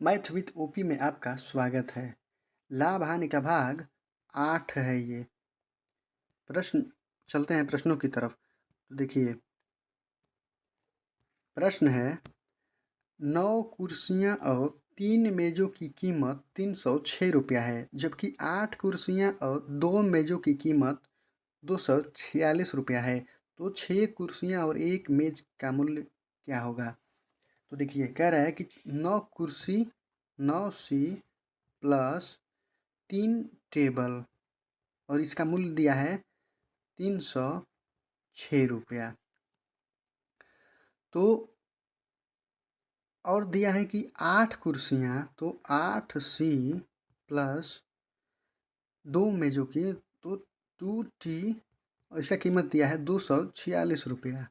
Math with OP में आपका स्वागत है। लाभ हानि का भाग 8 है ये प्रश्न। चलते हैं प्रश्नों की तरफ। तो देखिए प्रश्न है 9 कुर्सियां और 3 मेज़ों की कीमत 306 रुपया है, जबकि 8 कुर्सियां और 2 मेज़ों की कीमत 246 रुपया है। तो 6 कुर्सियां और 1 मेज़ का मूल्य क्या होगा? तो देखिए कह रहा है कि 9 कुर्सी 9C प्लस 3 टेबल और इसका मूल्य दिया है 306 रुपया। तो और दिया है कि 8 कुर्सियाँ, तो 8C प्लस 2 मेज़ों की, तो 2T और इसका कीमत दिया है 246 रुपया।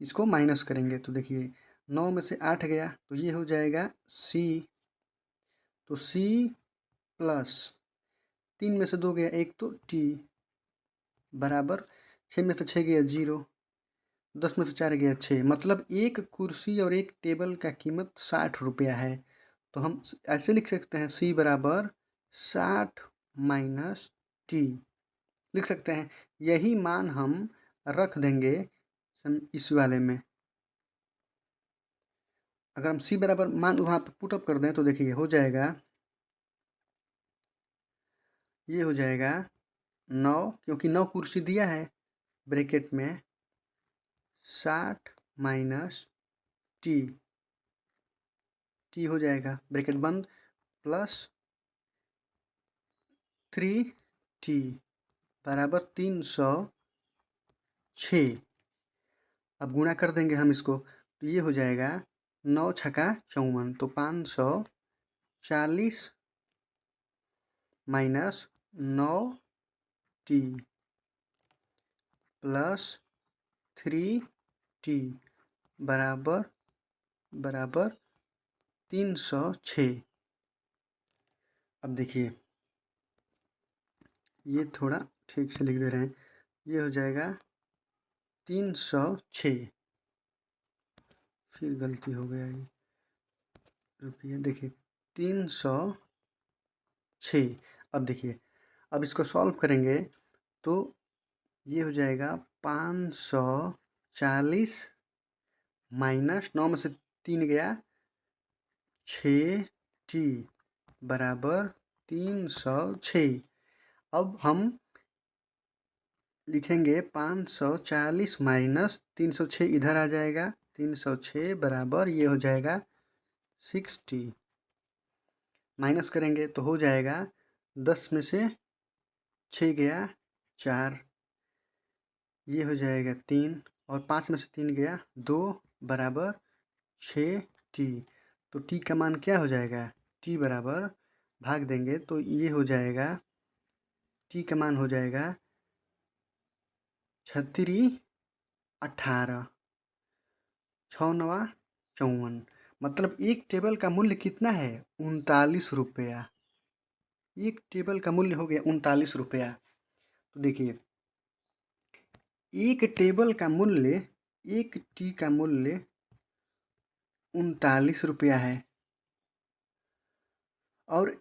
इसको माइनस करेंगे तो देखिए 9 में से 8 गया तो ये हो जाएगा C, तो C प्लस 3 में से 2 गया 1, तो T बराबर 6 में से 6 गया 0, 10 में से 4 गया 6, मतलब एक कुर्सी और एक टेबल का कीमत 60 रुपया है। तो हम ऐसे लिख सकते हैं C बराबर 60 माइनस T लिख सकते हैं। यही मान हम रख देंगे इस वाले में। अगर हम C बराबर मान वहाँ पर पुटअप कर दें तो देखिए हो जाएगा, ये हो जाएगा 9, क्योंकि 9 कुर्सी दिया है ब्रैकेट में 60 माइनस T, T हो जाएगा ब्रैकेट बंद प्लस 3T बराबर 306। अब गुणा कर देंगे हम इसको तो ये हो जाएगा 9 छक्का 54, तो 540 माइनस 9T प्लस 3T बराबर 306। अब देखिए ये थोड़ा ठीक से लिख दे रहे हैं, ये हो जाएगा 306। फिर गलती हो गया ये, रुकिए देखिए 306। अब देखिए अब इसको सॉल्व करेंगे तो ये हो जाएगा 540 माइनस 9 में से 3 गया 6T बराबर 306। अब हम लिखेंगे 540 माइनस 306, इधर आ जाएगा 306 बराबर ये हो जाएगा 60। माइनस करेंगे तो हो जाएगा 10 में से 6 गया 4, ये हो जाएगा 3, और 5 में से 3 गया 2 बराबर 6T। तो T का मान क्या हो जाएगा? T बराबर भाग देंगे तो ये हो जाएगा, T का मान हो जाएगा 36 18, 6 9 54, मतलब एक टेबल का मूल्य कितना है? 39 रुपया। एक टेबल का मूल्य हो गया 39 रुपया। तो देखिए एक टेबल का मूल्य, एक टी का मूल्य 39 रुपया है, और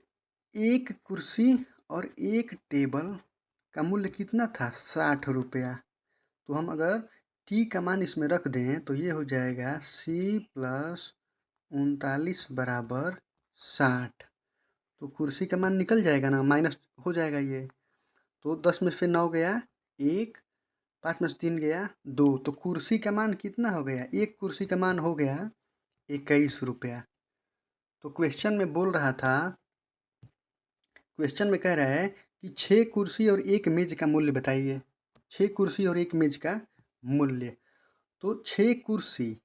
एक कुर्सी और एक टेबल का मूल्य कितना था? 60 रुपया। तो हम अगर टी का मान इसमें रख दें तो ये हो जाएगा C प्लस 39 बराबर 60। तो कुर्सी का मान निकल जाएगा ना, माइनस हो जाएगा ये। तो 10 में से 9 गया 1, 5 में से 3 गया 2, तो कुर्सी का मान कितना हो गया? एक कुर्सी का मान हो गया 21 रुपया। तो क्वेश्चन में बोल रहा था, क्वेश्चन में कह रहा है कि 6 कुर्सी और एक मेज का मूल्य बताइए। 6 कुर्सी और एक मेज का मूल्य, तो 6 कुर्सी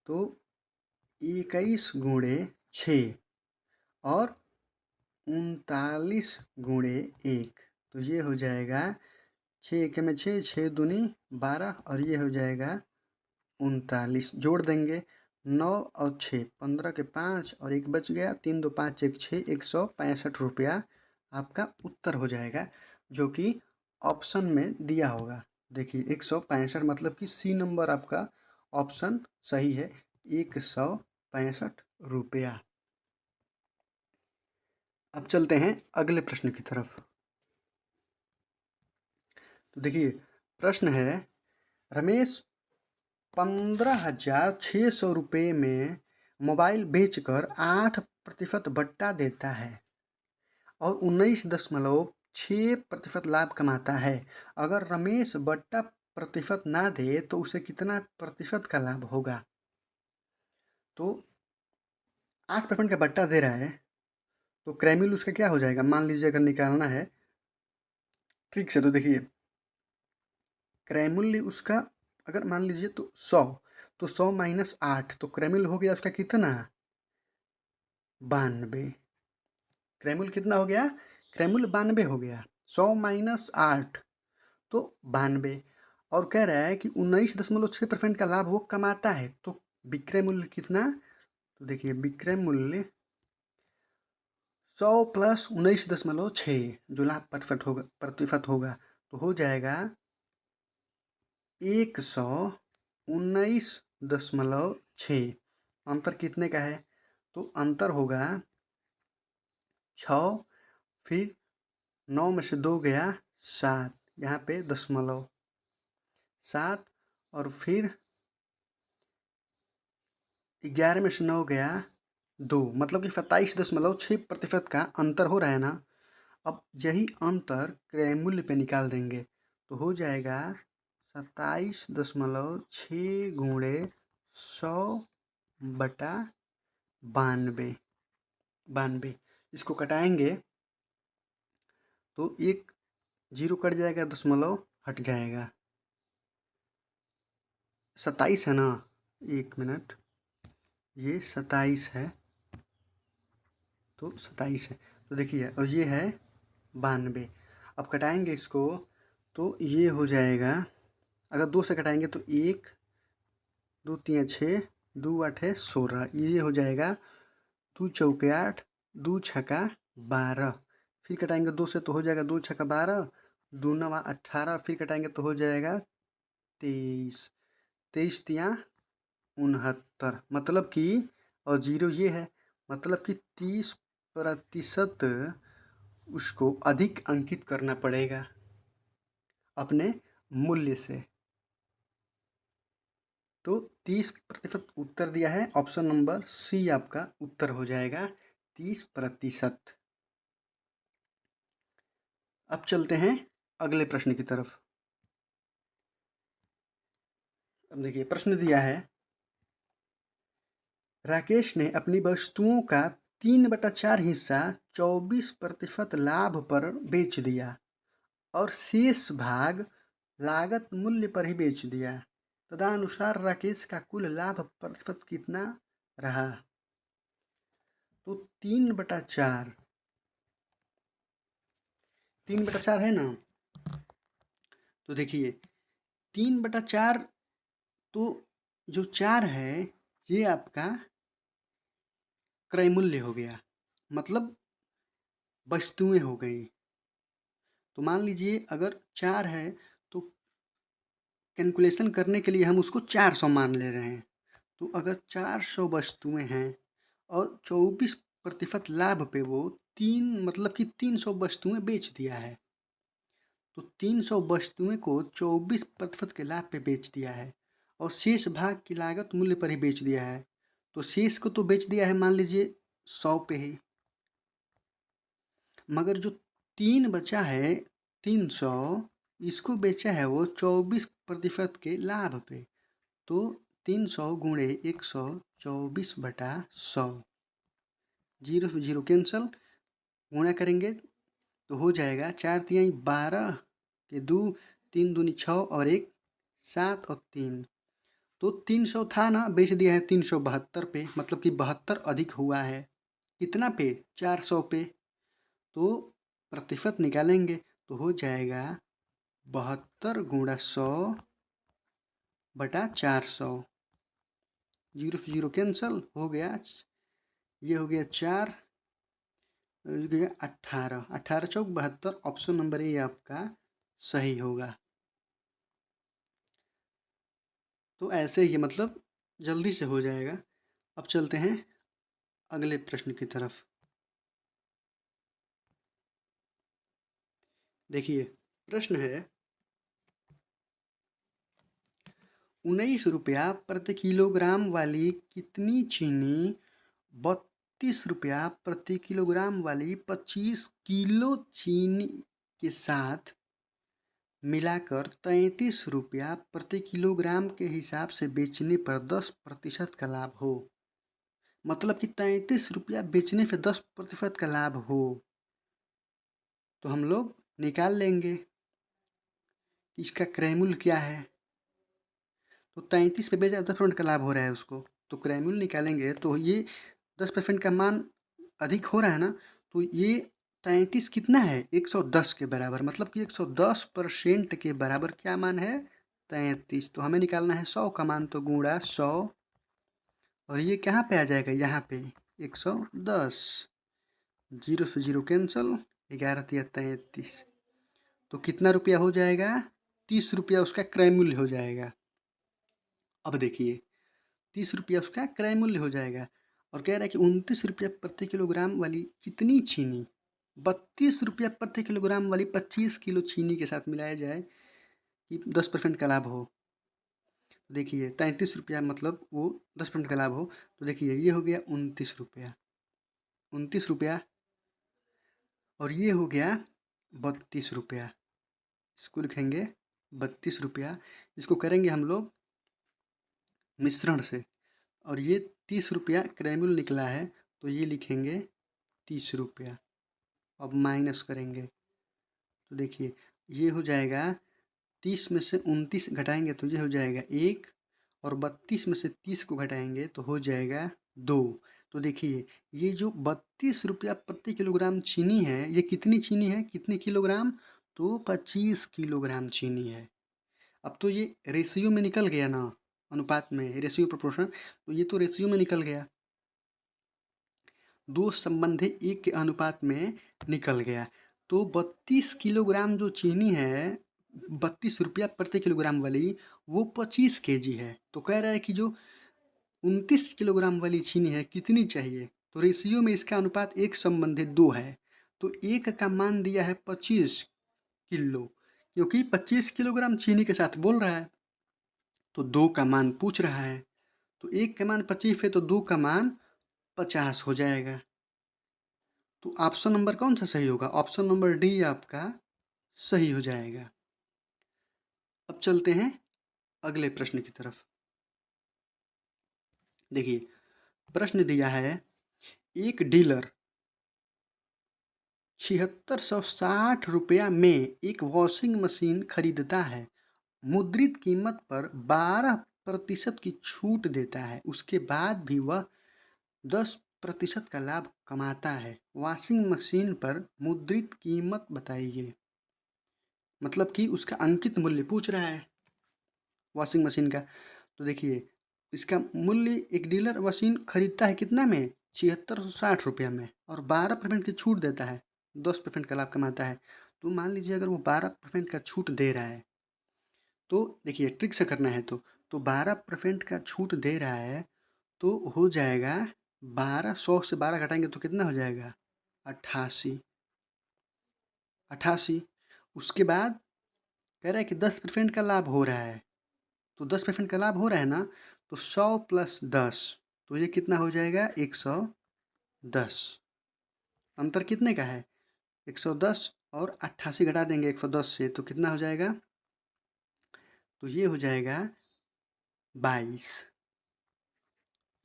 तो 21 गुणे 6 और 39 गुणे 1, तो ये हो जाएगा 6 एक में 6, 6 दूनी 12, और ये हो जाएगा 39। जोड़ देंगे 9 और 6, 15 के 5 और 1 बच गया, 3 2 5 1 6, 165 रुपया आपका उत्तर हो जाएगा, जो कि ऑप्शन में दिया होगा। देखिए 165, मतलब कि C नंबर आपका ऑप्शन सही है, 165 रुपया। अब चलते हैं अगले प्रश्न की तरफ। तो देखिए, प्रश्न है, रमेश 15,600 रुपये में मोबाइल बेचकर 8% बट्टा देता है और 19.6% लाभ कमाता है। अगर रमेश बट्टा प्रतिशत ना दे तो उसे कितना प्रतिशत का लाभ होगा? तो 8% का बट्टा दे रहा है, तो क्रैम्यूल उसका क्या हो जाएगा? मान लीजिए अगर निकालना है ठीक से, तो देखिए क्रैम्यूल उसका अगर मान लीजिए तो 100, तो 100 माइनस 8, तो क्रैम्यूल हो गया उसका कितना? 92। क्रैम्यूल कितना हो गया? क्रैम्यूल 92 हो गया। 100 माइनस 8 तो 92, और कह रहा है कि 19.6% का लाभ वो कमाता है। तो विक्रय मूल्य कितना? तो देखिए विक्रय मूल्य 100 प्लस 19.6 जो लाभ प्रतिशत होगा तो हो जाएगा 119.6। अंतर कितने का है? तो अंतर होगा 6, फिर 9 में से 2 गया 7, यहाँ पे 0.7, और फिर 11 में से 9 गया 2, मतलब कि 27.6% का अंतर हो रहा है ना। अब यही अंतर क्रय मूल्य पे निकाल देंगे तो हो जाएगा 27.6 गुणे 100/92। इसको कटाएंगे तो एक जीरो कट जाएगा, दशमलव हट जाएगा। 27 है ना, 1 मिनट, ये 27 है, तो 27 है, तो देखिए, और ये है 92। अब कटाएंगे इसको तो ये हो जाएगा, अगर 2 से कटाएंगे तो 1, 2 3 6, 2 8 16, ये हो जाएगा 2 चौके 8, 2 छक्का 12। फिर कटाएंगे 2 से तो हो जाएगा 2 छक्का 12, 2 नवा 18, फिर कटाएंगे तो हो जाएगा 23, 23 तिया 69, मतलब कि, और जीरो ये है, मतलब कि 30% उसको अधिक अंकित करना पड़ेगा अपने मूल्य से। तो 30% उत्तर दिया है, ऑप्शन नंबर सी आपका उत्तर हो जाएगा 30%। अब चलते हैं अगले प्रश्न की तरफ। अब देखिए प्रश्न दिया है, राकेश ने अपनी वस्तुओं का 3/4 हिस्सा 24% लाभ पर बेच दिया और शेष भाग लागत मूल्य पर ही बेच दिया। तदनुसार राकेश का कुल लाभ प्रतिशत कितना रहा? तो 3/4, 3/4 है ना। तो देखिए 3/4, तो जो 4 है ये आपका क्रय मूल्य हो गया, मतलब वस्तुएं हो गई। तो मान लीजिए अगर 4 है तो कैलकुलेशन करने के लिए हम उसको 400 मान ले रहे हैं। तो अगर 400 वस्तुएं हैं और 24% लाभ पे वो 3, मतलब कि 300 वस्तुएं बेच दिया है, तो 300 वस्तुएं को 24% के लाभ पे बेच दिया है और शेष भाग की लागत मूल्य पर ही बेच दिया है। तो शेष को तो बेच दिया है मान लीजिए 100 पे ही, मगर जो 3 बचा है 300, इसको बेचा है वो 24% के लाभ पे। तो 300 गुणे 100, 24/100, जीरो से जीरो कैंसल, गुणा करेंगे तो हो जाएगा 4 तिहाई 12 के 2, 3 दूनी 6 और 1 7 और 3। तो 300 था ना, बेच दिया है 372 पे, मतलब कि 72 अधिक हुआ है। कितना पे? 400 पे। तो प्रतिशत निकालेंगे तो हो जाएगा 72 गुणा 100/400, जीरो से जीरो कैंसल हो गया, ये हो गया 4, हो गया 18, 18 चौक 72, ऑप्शन नंबर ए आपका सही होगा। तो ऐसे ही मतलब जल्दी से हो जाएगा। अब चलते हैं अगले प्रश्न की तरफ। देखिए प्रश्न है 19 रुपया प्रति किलोग्राम वाली कितनी चीनी 32 रुपया प्रति किलोग्राम वाली 25 किलो चीनी के साथ मिलाकर 33 रुपया प्रति किलोग्राम के हिसाब से बेचने पर 10% का लाभ हो। मतलब कि 33 रुपया बेचने पे 10% का लाभ हो, तो हम लोग निकाल लेंगे कि इसका क्रय मूल्य क्या है। तो 33 पे बेचा 10% का लाभ हो रहा है उसको, तो क्रय मूल्य निकालेंगे तो ये 10% का मान अधिक हो रहा है ना, तो ये 33 कितना है 110 के बराबर, मतलब कि 110% के बराबर क्या मान है 33। तो हमें निकालना है 100 का मान, तो गुणा 100 और ये कहाँ पे आ जाएगा यहाँ पे 110, 0 से 0 कैंसल, 11 तिया 33, तो कितना रुपया हो जाएगा 30 रुपया उसका क्रय मूल्य हो जाएगा। अब देखिए 30 रुपया उसका क्रय मूल्य हो जाएगा और कह रहा है कि 29 रुपया प्रति किलोग्राम वाली कितनी चीनी 32 रुपया प्रति किलोग्राम वाली 25 किलो चीनी के साथ मिलाया जाए कि 10% का लाभ हो। तो देखिए 33 रुपया मतलब वो 10% का लाभ हो, तो देखिए ये हो गया 29 रुपया, 29 रुपया और ये हो गया 32 रुपया। इसको लिखेंगे 32 रुपया। इसको करेंगे हम लोग मिश्रण से और ये 30 रुपया क्रय मूल्य निकला है, तो ये लिखेंगे 30 रुपया। अब माइनस करेंगे तो देखिए ये हो जाएगा 30 में से 29 घटाएंगे तो ये हो जाएगा 1 और 32 में से 30 को घटाएंगे तो हो जाएगा 2। तो देखिए ये जो 32 रुपया प्रति किलोग्राम चीनी है, ये कितनी चीनी है कितने किलोग्राम, तो 25 किलोग्राम चीनी है। अब तो ये रेशियो में निकल गया ना, अनुपात में, रेशियो प्रोपोर्शन, तो ये तो रेशियो में निकल गया, दो संबंधी एक के अनुपात में निकल गया। तो 32 किलोग्राम जो चीनी है 32 रुपया प्रति किलोग्राम वाली, वो 25 kg है। तो कह रहा है कि जो 29 किलोग्राम वाली चीनी है कितनी चाहिए, तो रेशियो में इसका अनुपात एक संबंधी 2 है, तो एक का मान दिया है 25 किलो, क्योंकि 25 किलोग्राम चीनी के साथ बोल रहा है, तो 2 का मान पूछ रहा है, तो एक का मान 25 है तो 2 का मान 50 हो जाएगा। तो ऑप्शन नंबर कौन सा सही होगा, ऑप्शन नंबर डी आपका सही हो जाएगा। अब चलते हैं अगले प्रश्न की तरफ। देखिए प्रश्न दिया है एक डीलर 7660 रुपया में एक वॉशिंग मशीन खरीदता है, मुद्रित कीमत पर 12% की छूट देता है, उसके बाद भी वह 10% का लाभ कमाता है। वॉशिंग मशीन पर मुद्रित कीमत बताइए, मतलब कि उसका अंकित मूल्य पूछ रहा है वॉशिंग मशीन का। तो देखिए इसका मूल्य, एक डीलर मशीन खरीदता है कितना में 7660 रुपया में और 12% की छूट देता है, 10% का लाभ कमाता है। तो मान लीजिए अगर वो 12% का छूट दे रहा है, तो देखिए ट्रिक से करना है तो 12% का छूट दे रहा है तो हो जाएगा 100 से 12 घटाएंगे तो कितना हो जाएगा 88, 88। उसके बाद कह रहा है कि 10% का लाभ हो रहा है, तो 10% का लाभ हो रहा है ना, तो 100 + 10, तो ये कितना हो जाएगा 110। अंतर कितने का है 110 और 88 घटा देंगे 110 से तो कितना हो जाएगा, तो ये हो जाएगा 22,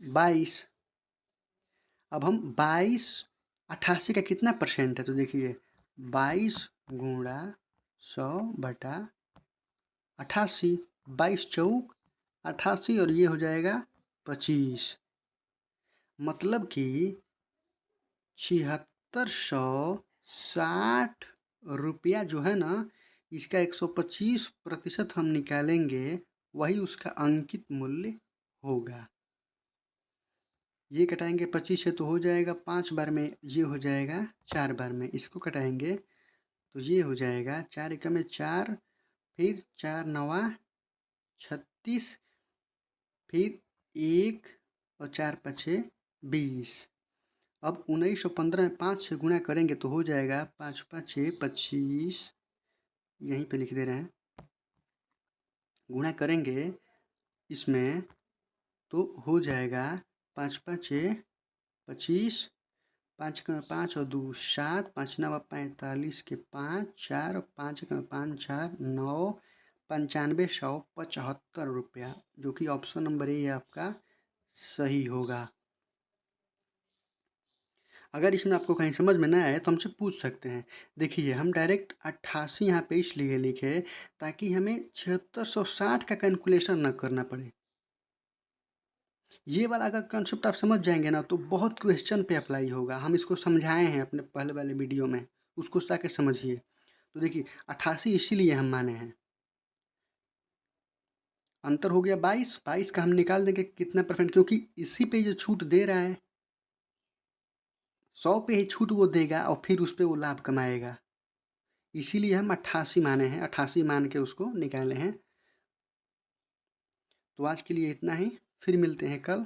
22। अब हम 22, 88 का कितना परसेंट है, तो देखिए 22 गुणा 100/88, 22 चौक 88 और ये हो जाएगा 25, मतलब कि 7660 रुपया जो है ना, इसका 125% हम निकालेंगे, वही उसका अंकित मूल्य होगा। ये कटाएंगे 25 से तो हो जाएगा 5 बार में, ये हो जाएगा 4 बार में, इसको कटाएंगे तो ये हो जाएगा 4 एकम में 4, फिर 4 नवा 36, फिर 1 और 4 पछे 20, अब 1915 में 5 से गुणा करेंगे तो हो जाएगा 5 5 25, यहीं पे लिख दे रहे हैं। गुणा करेंगे इसमें तो हो जाएगा 5 5 25, 5 का 5 और 2 7, 5 9 45 के 5 4 और 5 का 5 4 9, 9575 रुपया, जो कि ऑप्शन नंबर ए आपका सही होगा। अगर इसमें आपको कहीं समझ में ना आए तो हमसे पूछ सकते हैं। देखिए हम डायरेक्ट 88 यहाँ पे इसलिए लिखे ताकि हमें 7660 का कैलकुलेशन ना करना पड़े। ये वाला अगर कॉन्सेप्ट आप समझ जाएंगे ना तो बहुत क्वेश्चन पे अप्लाई होगा। हम इसको समझाए हैं अपने पहले वाले वीडियो में, उसको जाके समझिए। तो देखिए 88 इसीलिए हम माने हैं। अंतर हो गया 22, 22 का हम निकाल देंगे कितना परसेंट, क्योंकि इसी पे जो छूट दे रहा है 100 पे ही छूट वो देगा और फिर उस पर वो लाभ कमाएगा। इसीलिए हम 88 माने हैं, 88 मान के उसको निकाले हैं। तो आज के लिए इतना ही, फिर मिलते हैं कल।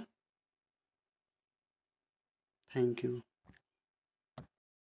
Thank you.